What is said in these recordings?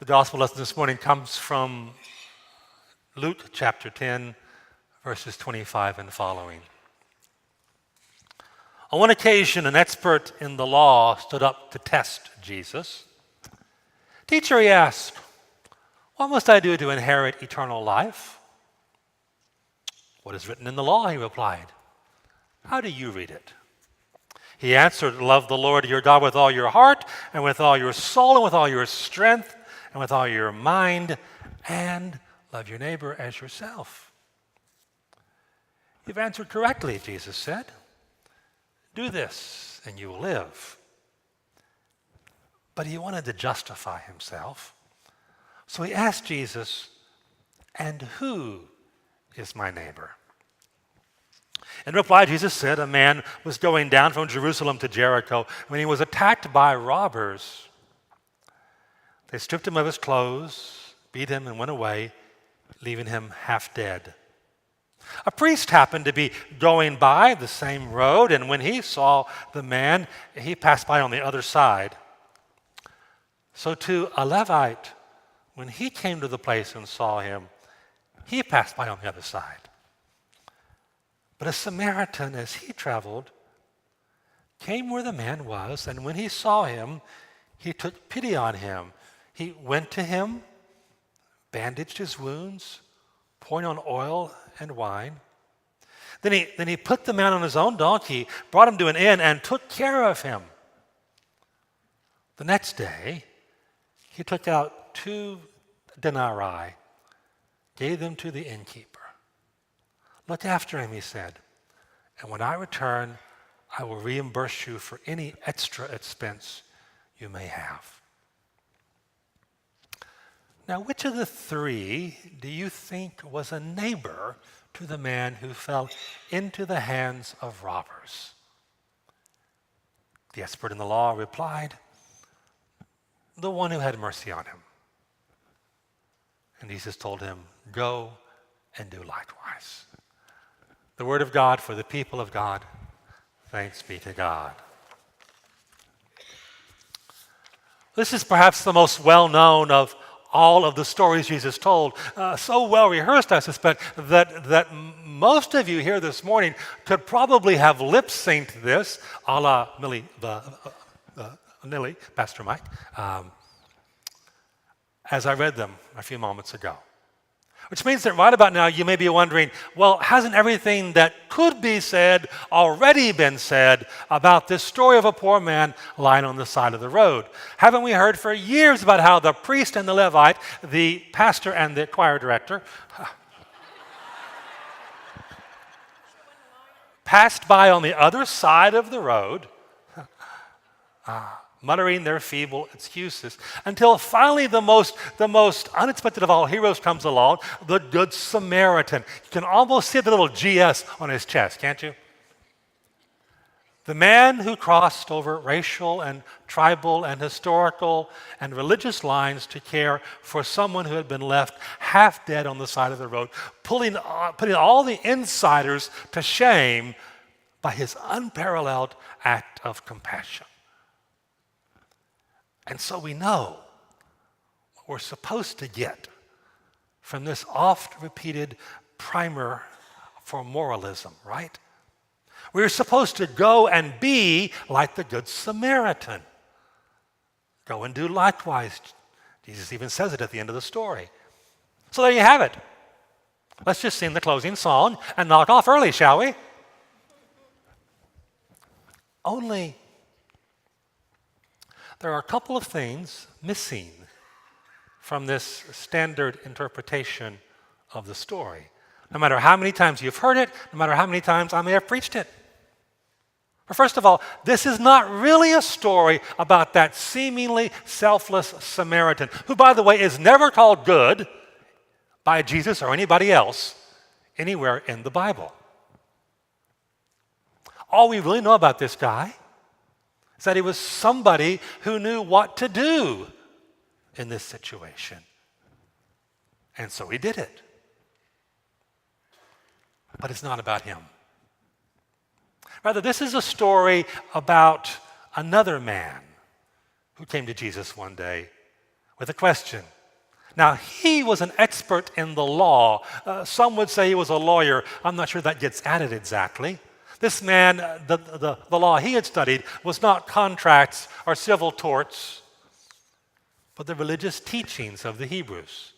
The gospel lesson this morning comes from Luke chapter 10, verses 25 and following. On one occasion, an expert in the law stood up to test Jesus. "Teacher," he asked, "what must I do to inherit eternal life?" "What is written in the law?" he replied. "How do you read it?" He answered, "Love the Lord your God with all your heart, and with all your soul, and with all your strength, and with all your mind, and love your neighbor as yourself." "You've answered correctly," Jesus said. "Do this, and you will live." But he wanted to justify himself. So he asked Jesus, "And who is my neighbor?" In reply, Jesus said, "A man was going down from Jerusalem to Jericho when he was attacked by robbers. They stripped him of his clothes, beat him, and went away, leaving him half dead. A priest happened to be going by the same road, and when he saw the man, he passed by on the other side. So too a Levite, when he came to the place and saw him, he passed by on the other side. But a Samaritan, as he traveled, came where the man was, and when he saw him, he took pity on him. He went to him, bandaged his wounds, pouring on oil and wine. Then he put the man on his own donkey, brought him to an inn, and took care of him. The next day, he took out 2 denarii, gave them to the innkeeper. "Look after him," he said, "and when I return, I will reimburse you for any extra expense you may have." Now, which of the 3 do you think was a neighbor to the man who fell into the hands of robbers? The expert in the law replied, "The one who had mercy on him." And Jesus told him, "Go and do likewise." The word of God for the people of God. Thanks be to God. This is perhaps the most well-known of all of the stories Jesus told. So well rehearsed, I suspect, that most of you here this morning could probably have lip-synced this, a la Nilly, Pastor Mike, as I read them a few moments ago. Which means that right about now you may be wondering, well, hasn't everything that could be said already been said about this story of a poor man lying on the side of the road? Haven't we heard for years about how the priest and the Levite, the pastor and the choir director, passed by on the other side of the road, muttering their feeble excuses, until finally the most unexpected of all heroes comes along, the Good Samaritan. You can almost see the little GS on his chest, can't you? The man who crossed over racial and tribal and historical and religious lines to care for someone who had been left half dead on the side of the road, putting all the insiders to shame by his unparalleled act of compassion. And so we know what we're supposed to get from this oft-repeated primer for moralism, right? We're supposed to go and be like the Good Samaritan. Go and do likewise. Jesus even says it at the end of the story. So there you have it. Let's just sing the closing song and knock off early, shall we? Only there are a couple of things missing from this standard interpretation of the story. No matter how many times you've heard it, no matter how many times I may have preached it. First of all, this is not really a story about that seemingly selfless Samaritan, who, by the way, is never called good by Jesus or anybody else anywhere in the Bible. All we really know about this guy is that he was somebody who knew what to do in this situation. And so he did it. But it's not about him. Rather, this is a story about another man who came to Jesus one day with a question. Now, he was an expert in the law. Some would say he was a lawyer. I'm not sure that gets at it exactly. This man, the law he had studied was not contracts or civil torts, but the religious teachings of the Hebrews.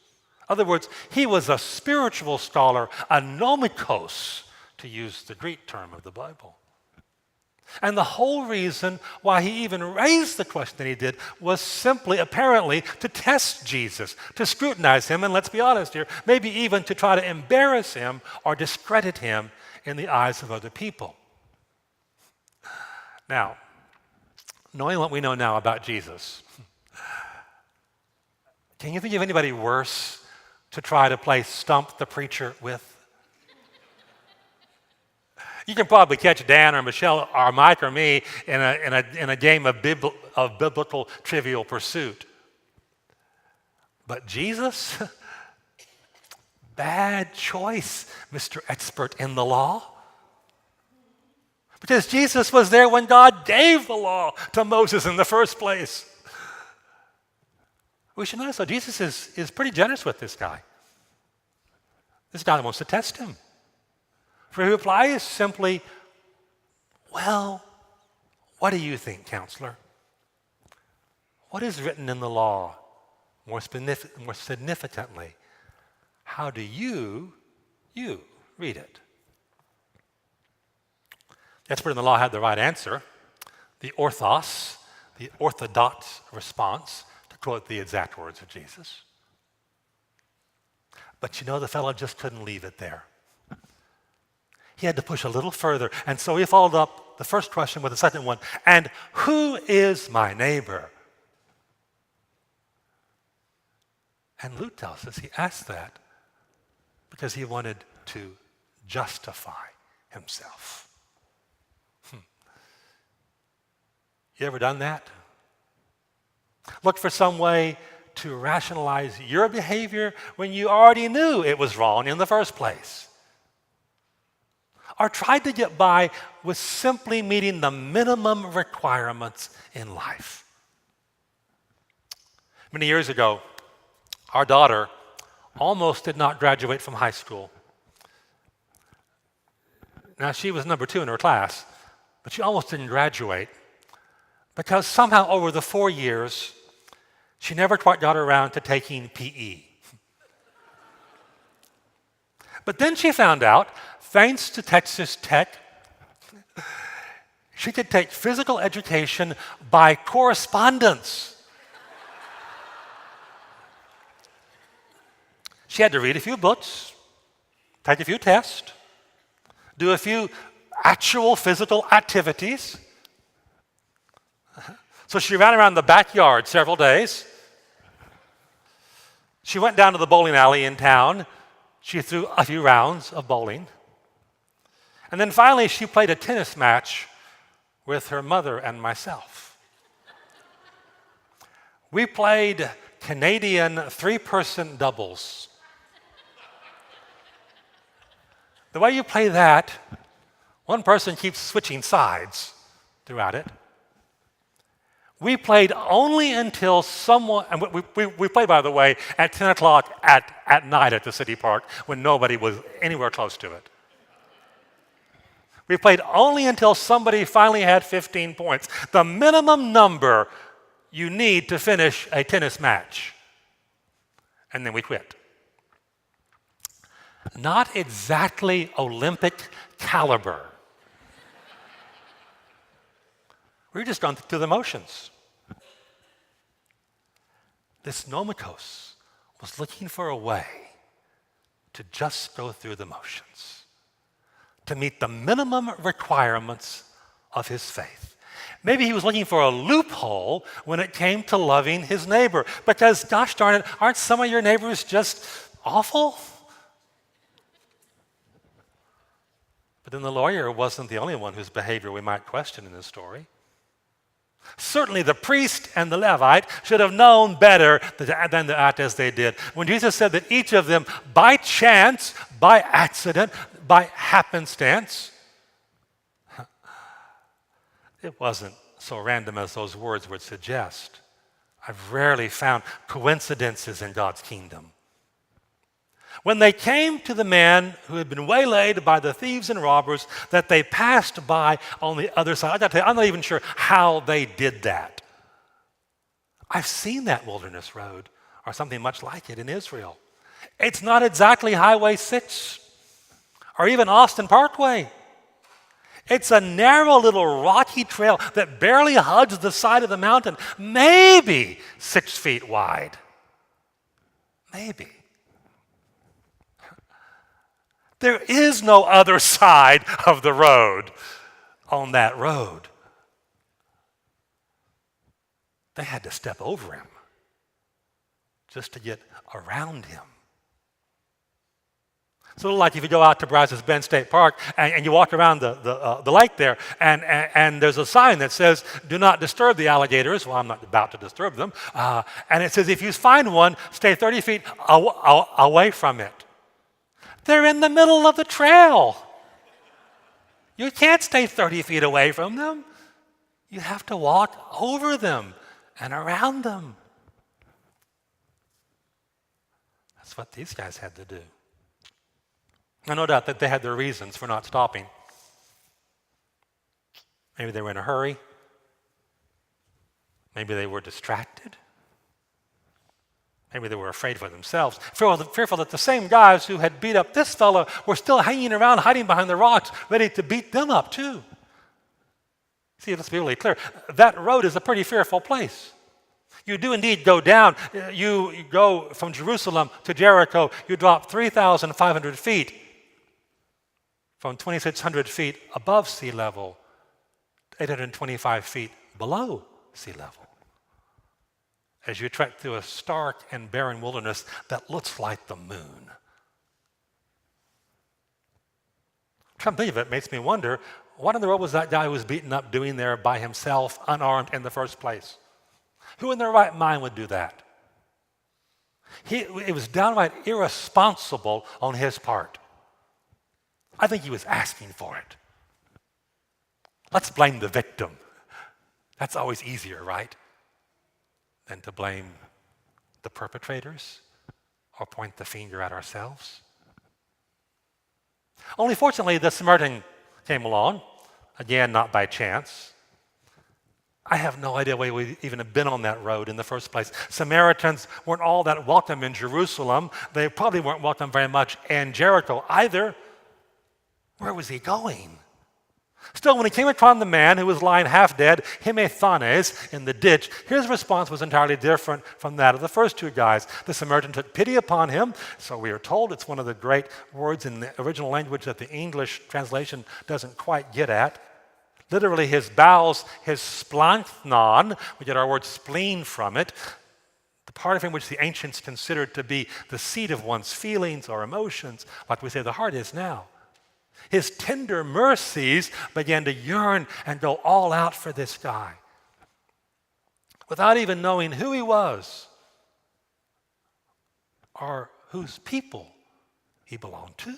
In other words, he was a spiritual scholar, a nomikos, to use the Greek term of the Bible. And the whole reason why he even raised the question that he did was simply, apparently, to test Jesus, to scrutinize him, and let's be honest here, maybe even to try to embarrass him or discredit him in the eyes of other people. Now, knowing what we know now about Jesus, can you think of anybody worse to try to play stump the preacher with? You can probably catch Dan or Michelle or Mike or me in a game of biblical Trivial Pursuit. But Jesus? Bad choice, Mr. Expert in the law. Because Jesus was there when God gave the law to Moses in the first place. We should notice, though, Jesus is pretty generous with this guy. This guy wants to test him. For he replies simply, well, what do you think, counselor? What is written in the law? More significantly, how do you read it? The expert in the law had the right answer, the orthos, the orthodox response, to quote the exact words of Jesus. But you know, the fellow just couldn't leave it there. He had to push a little further, and so he followed up the first question with the second one. And who is my neighbor? And Luke tells us he asked that because he wanted to justify himself. You ever done that? Look for some way to rationalize your behavior when you already knew it was wrong in the first place. Or tried to get by with simply meeting the minimum requirements in life. Many years ago, our daughter almost did not graduate from high school. Now, she was number 2 in her class, but she almost didn't graduate because somehow over the 4 years, she never quite got around to taking PE. But then she found out, thanks to Texas Tech, she could take physical education by correspondence. She had to read a few books, take a few tests, do a few actual physical activities. So she ran around the backyard several days. She went down to the bowling alley in town. She threw a few rounds of bowling. And then finally, she played a tennis match with her mother and myself. We played Canadian 3-person doubles. The way you play that, one person keeps switching sides throughout it. We played only until someone, and we played, by the way, at 10 o'clock at night at the city park when nobody was anywhere close to it. We played only until somebody finally had 15 points, the minimum number you need to finish a tennis match. And then we quit. Not exactly Olympic caliber. We were just going through the motions. This nomikos was looking for a way to just go through the motions, to meet the minimum requirements of his faith. Maybe he was looking for a loophole when it came to loving his neighbor, because gosh darn it, aren't some of your neighbors just awful? But then the lawyer wasn't the only one whose behavior we might question in this story. Certainly the priest and the Levite should have known better than to act as they did. When Jesus said that each of them, by chance, by accident, by happenstance, it wasn't so random as those words would suggest. I've rarely found coincidences in God's kingdom. When they came to the man who had been waylaid by the thieves and robbers that they passed by on the other side, I got to tell you, I'm not even sure how they did that. I've seen that wilderness road or something much like it in Israel. It's not exactly Highway 6 or even Austin Parkway. It's a narrow little rocky trail that barely hugs the side of the mountain, maybe 6 feet wide. Maybe. There is no other side of the road on that road. They had to step over him just to get around him. It's a little like if you go out to Brazos Bend State Park and you walk around the lake there, and there's a sign that says, "Do not disturb the alligators." Well, I'm not about to disturb them. And it says, if you find one, stay 30 feet away from it. They're in the middle of the trail. You can't stay 30 feet away from them. You have to walk over them and around them. That's what these guys had to do. And no doubt that they had their reasons for not stopping. Maybe they were in a hurry. Maybe they were distracted. Maybe they were afraid for themselves, fearful that the same guys who had beat up this fellow were still hanging around, hiding behind the rocks, ready to beat them up too. See, let's be really clear. That road is a pretty fearful place. You do indeed go down. You go from Jerusalem to Jericho. You drop 3,500 feet from 2,600 feet above sea level to 825 feet below sea level, as you trek through a stark and barren wilderness that looks like the moon. Trying to think of it makes me wonder, what in the world was that guy who was beaten up doing there by himself, unarmed in the first place? Who in their right mind would do that? It was downright irresponsible on his part. I think he was asking for it. Let's blame the victim. That's always easier, right? Than to blame the perpetrators or point the finger at ourselves. Only fortunately, the Samaritan came along, again, not by chance. I have no idea why we even have been on that road in the first place. Samaritans weren't all that welcome in Jerusalem. They probably weren't welcome very much in Jericho either. Where was he going? Still, when he came upon the man who was lying half dead, Himethanes, in the ditch, his response was entirely different from that of the first two guys. The Samaritan took pity upon him, so we are told. It's one of the great words in the original language that the English translation doesn't quite get at. Literally, his bowels, his splanchnon, we get our word spleen from it, the part of him which the ancients considered to be the seat of one's feelings or emotions, like we say the heart is now. His tender mercies began to yearn and go all out for this guy. Without even knowing who he was or whose people he belonged to.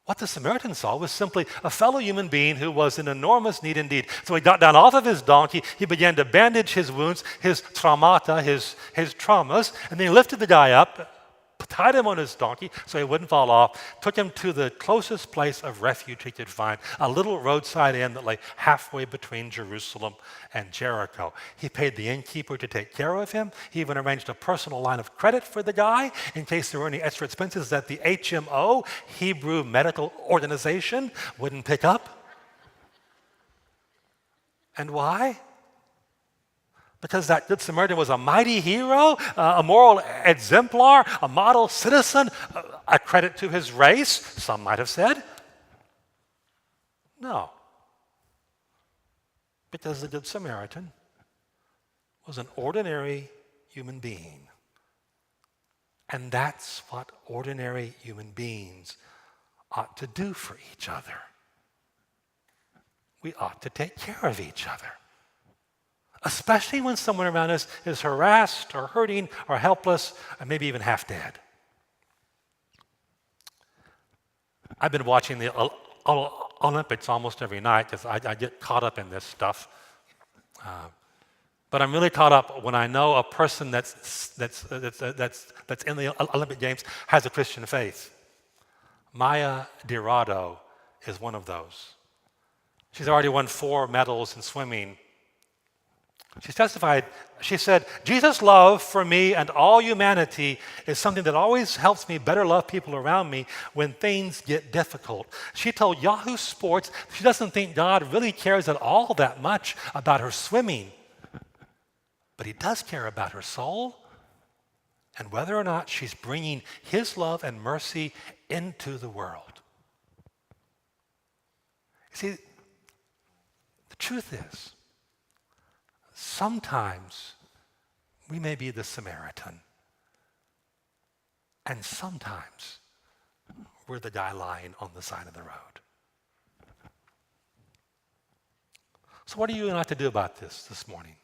What the Samaritan saw was simply a fellow human being who was in enormous need indeed. So he got down off of his donkey, he began to bandage his wounds, his traumata, his traumas, and then he lifted the guy up, tied him on his donkey so he wouldn't fall off, took him to the closest place of refuge he could find, a little roadside inn that lay halfway between Jerusalem and Jericho. He paid the innkeeper to take care of him. He even arranged a personal line of credit for the guy in case there were any extra expenses that the HMO, Hebrew Medical Organization, wouldn't pick up. And why? Because that Good Samaritan was a mighty hero, a moral exemplar, a model citizen, a credit to his race, some might have said. No. Because the Good Samaritan was an ordinary human being. And that's what ordinary human beings ought to do for each other. We ought to take care of each other. Especially when someone around us is harassed or hurting or helpless or maybe even half dead. I've been watching the Olympics almost every night because I get caught up in this stuff. But I'm really caught up when I know a person that's in the Olympic Games has a Christian faith. Maya Dirado is one of those. She's already won 4 medals in swimming. She's testified, she said, Jesus' love for me and all humanity is something that always helps me better love people around me when things get difficult. She told Yahoo Sports she doesn't think God really cares at all that much about her swimming, but he does care about her soul and whether or not she's bringing his love and mercy into the world. You see, the truth is, sometimes we may be the Samaritan, and sometimes we're the guy lying on the side of the road. So what are you going to have to do about this morning?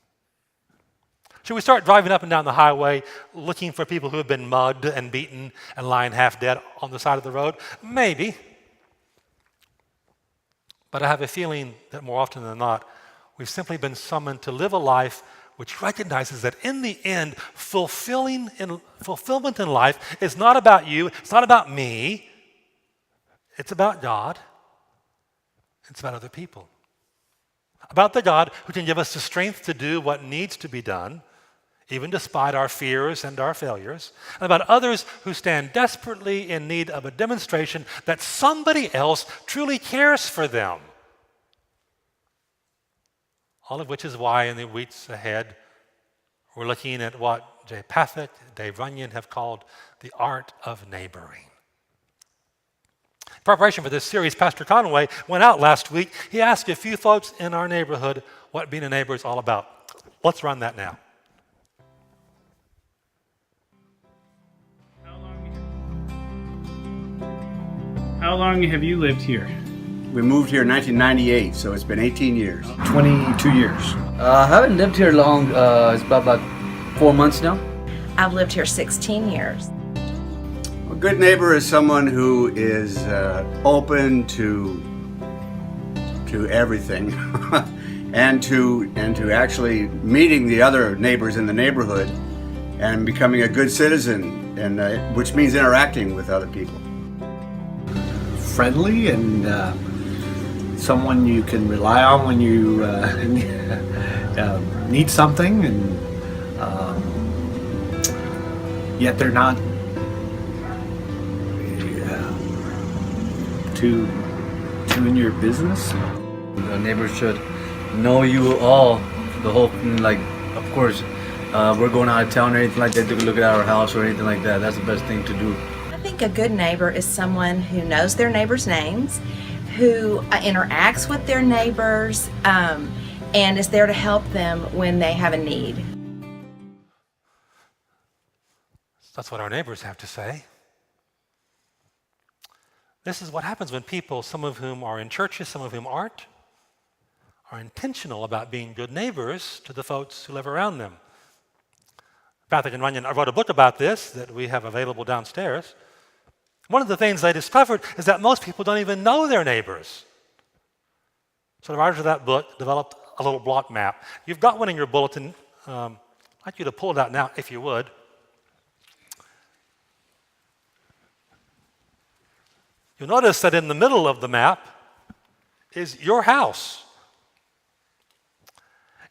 Should we start driving up and down the highway looking for people who have been mugged and beaten and lying half dead on the side of the road? Maybe. But I have a feeling that more often than not, we've simply been summoned to live a life which recognizes that in the end, fulfillment in life is not about you, it's not about me, it's about God, it's about other people. About the God who can give us the strength to do what needs to be done, even despite our fears and our failures, and about others who stand desperately in need of a demonstration that somebody else truly cares for them. All of which is why in the weeks ahead, we're looking at what Jay Pathak, Dave Runyon have called the art of neighboring. In preparation for this series, Pastor Conway went out last week. He asked a few folks in our neighborhood what being a neighbor is all about. Let's run that now. How long have you lived here? We moved here in 1998, so it's been 18 years. 22 years. I haven't lived here long. It's about 4 months now. I've lived here 16 years. A good neighbor is someone who is open to everything, and to actually meeting the other neighbors in the neighborhood, and becoming a good citizen, and which means interacting with other people. Friendly and someone you can rely on when you need something, and yet they're not too in your business. The neighbors should know you all, the whole thing, like, of course, we're going out of town or anything like that, they can look at our house or anything like that. That's the best thing to do. I think a good neighbor is someone who knows their neighbors' names, who interacts with their neighbors, and is there to help them when they have a need. That's what our neighbors have to say. This is what happens when people, some of whom are in churches, some of whom aren't, are intentional about being good neighbors to the folks who live around them. Pathak and Runyon, I wrote a book about this that we have available downstairs. One of the things they discovered is that most people don't even know their neighbors. So the writers of that book developed a little block map. You've got one in your bulletin. I'd like you to pull it out now, if you would. You'll notice that in the middle of the map is your house.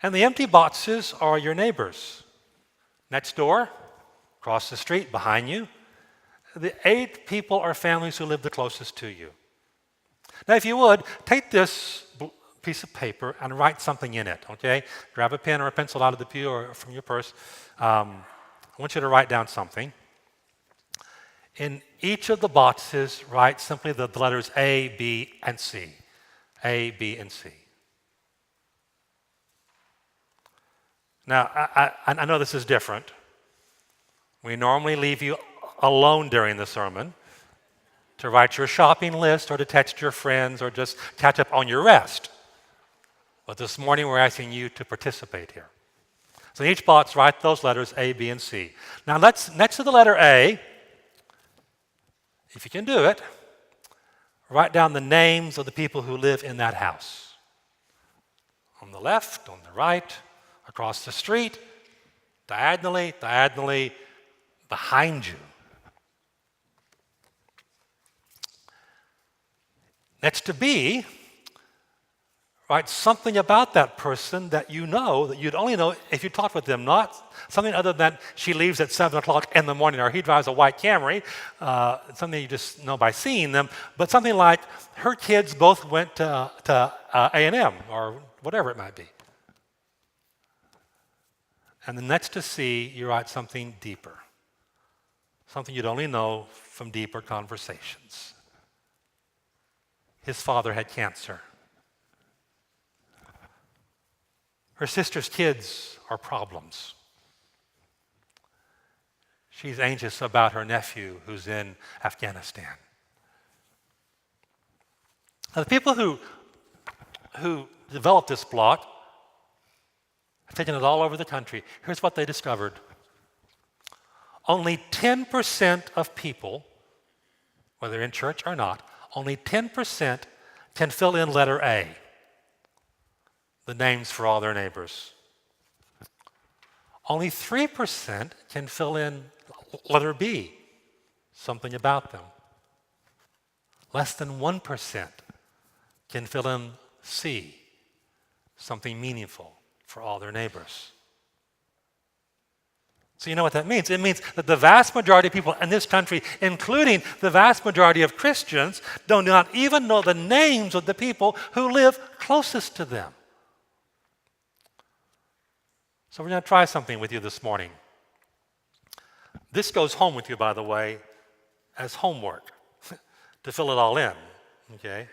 And the empty boxes are your neighbors. Next door, across the street, behind you, the 8 people or families who live the closest to you. Now, if you would, take this piece of paper and write something in it, okay? Grab a pen or a pencil out of the pew or from your purse. I want you to write down something. In each of the boxes, write simply the letters A, B, and C. A, B, and C. Now, I know this is different. We normally leave you alone during the sermon to write your shopping list or to text your friends or just catch up on your rest. But this morning, we're asking you to participate here. So in each box, write those letters A, B, and C. Now, next to the letter A, if you can do it, write down the names of the people who live in that house. On the left, on the right, across the street, diagonally, behind you. Next to B, right, something about that person that you know, that you'd only know if you talked with them, not something other than she leaves at 7 o'clock in the morning, or he drives a white Camry, something you just know by seeing them, but something like her kids both went to A&M, or whatever it might be. And then next to C, you write something deeper, something you'd only know from deeper conversations. His father had cancer. Her sister's kids are problems. She's anxious about her nephew who's in Afghanistan. Now, the people who developed this block have taken it all over the country. Here's what they discovered. Only 10% of people, whether in church or not, only 10% can fill in letter A, the names for all their neighbors. Only 3% can fill in letter B, something about them. Less than 1% can fill in C, something meaningful for all their neighbors. So you know what that means? It means that the vast majority of people in this country, including the vast majority of Christians, do not even know the names of the people who live closest to them. So we're going to try something with you this morning. This goes home with you, by the way, as homework to fill it all in, okay?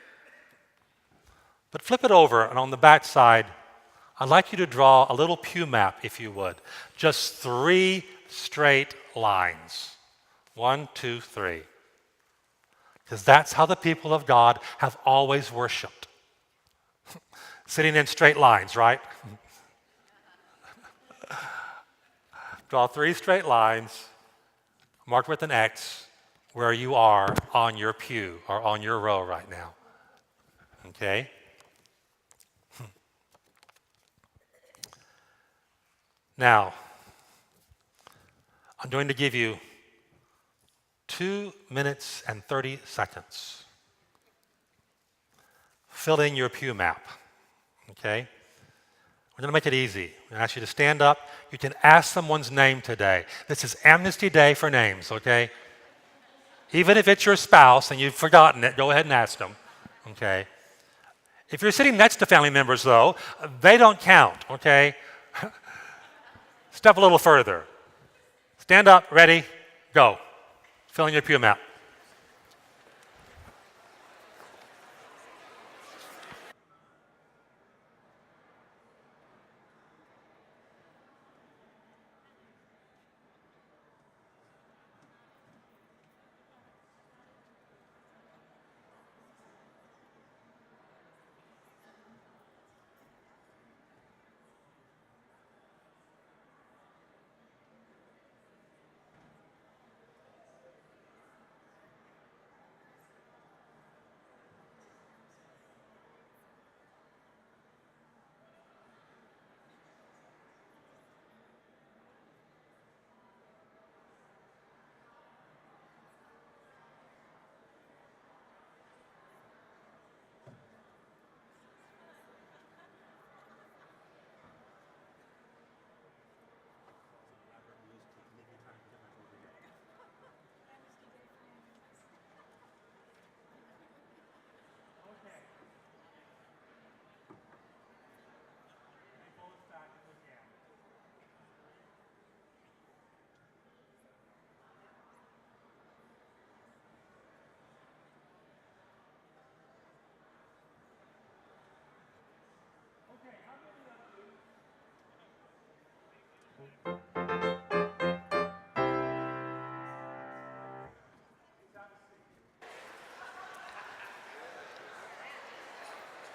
But flip it over, and on the back side, I'd like you to draw a little pew map, if you would. Just 3 straight lines. 1, 2, 3. Because that's how the people of God have always worshiped. Sitting in straight lines, right? Draw 3 straight lines, marked with an X, where you are on your pew or on your row right now. Okay? Now, I'm going to give you 2 minutes and 30 seconds. Fill in your pew map, okay? We're going to make it easy. I'm going to ask you to stand up. You can ask someone's name today. This is Amnesty Day for names, okay? Even if it's your spouse and you've forgotten it, go ahead and ask them, okay? If you're sitting next to family members, though, they don't count, okay? Step a little further. Stand up, ready, go. Fill in your pew map.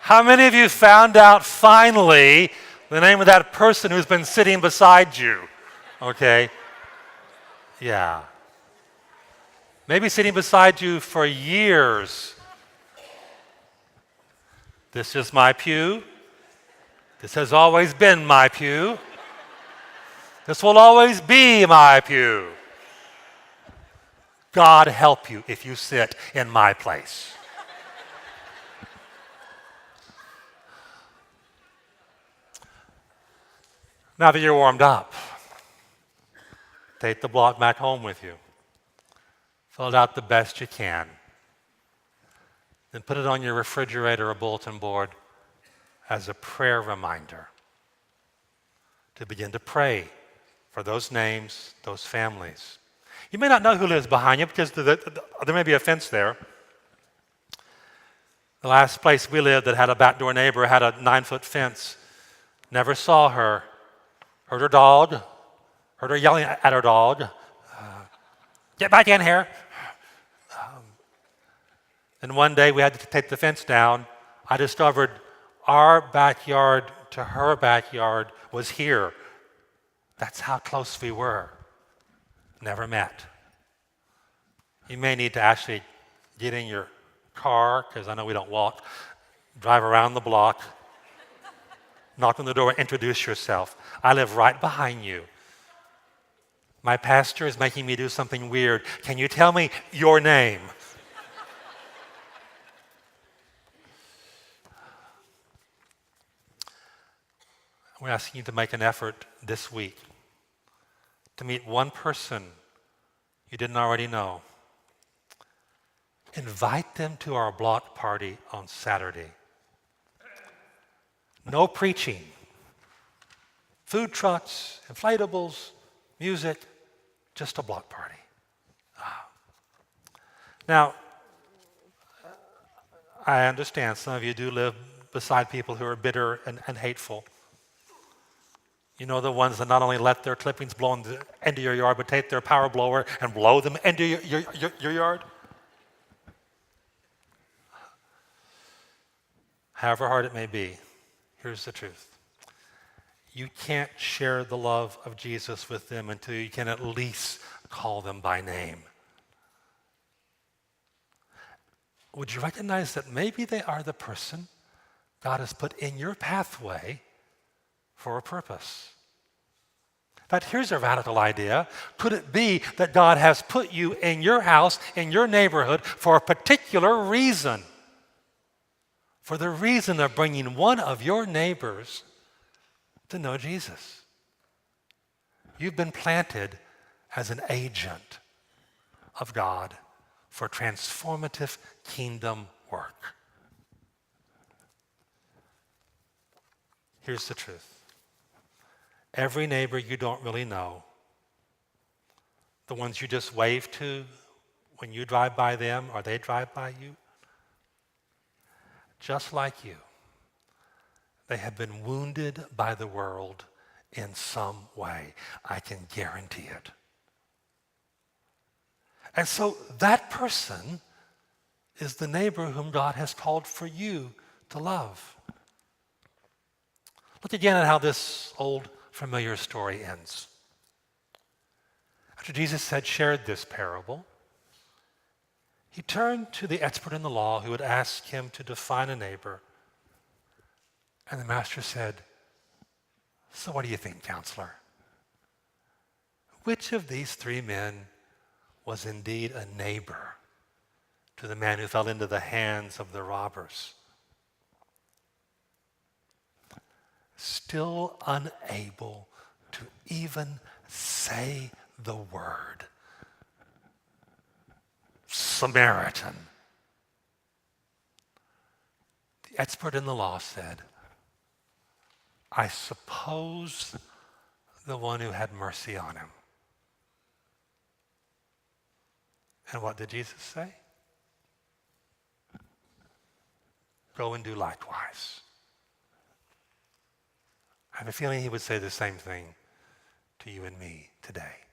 How many of you found out finally the name of that person who's been sitting beside you? Okay? Yeah. Maybe sitting beside you for years. This is my pew. This has always been my pew. This will always be my pew. God help you if you sit in my place. Now that you're warmed up, take the block back home with you. Fill it out the best you can. Then put it on your refrigerator or bulletin board as a prayer reminder to begin to pray for those names, those families. You may not know who lives behind you because there may be a fence there. The last place we lived that had a backdoor neighbor had a 9-foot fence. Never saw her. Heard her dog. Heard her yelling at her dog. Get back in here. And one day we had to take the fence down. I discovered our backyard to her backyard was here. That's how close we were. Never met. You may need to actually get in your car, because I know we don't walk, drive around the block, knock on the door, and introduce yourself. I live right behind you. My pastor is making me do something weird. Can you tell me your name? We're asking you to make an effort this week to meet one person you didn't already know. Invite them to our block party on Saturday. No preaching. Food trucks, inflatables, music, just a block party. Now, I understand some of you do live beside people who are bitter and hateful. You know, the ones that not only let their clippings blow into your yard, but take their power blower and blow them into your yard. However hard it may be, here's the truth. You can't share the love of Jesus with them until you can at least call them by name. Would you recognize that maybe they are the person God has put in your pathway for a purpose? In fact, here's a radical idea. Could it be that God has put you in your house, in your neighborhood, for a particular reason? For the reason of bringing one of your neighbors to know Jesus. You've been planted as an agent of God for transformative kingdom work. Here's the truth. Every neighbor you don't really know, the ones you just wave to when you drive by them or they drive by you, just like you, they have been wounded by the world in some way. I can guarantee it. And so that person is the neighbor whom God has called for you to love. Look again at how this old familiar story ends. After Jesus had shared this parable, he turned to the expert in the law who had asked him to define a neighbor. And the master said, "So what do you think, counselor? Which of these 3 men was indeed a neighbor to the man who fell into the hands of the robbers?" Still unable to even say the word. Samaritan. The expert in the law said, "I suppose the one who had mercy on him." And what did Jesus say? Go and do likewise. I have a feeling he would say the same thing to you and me today.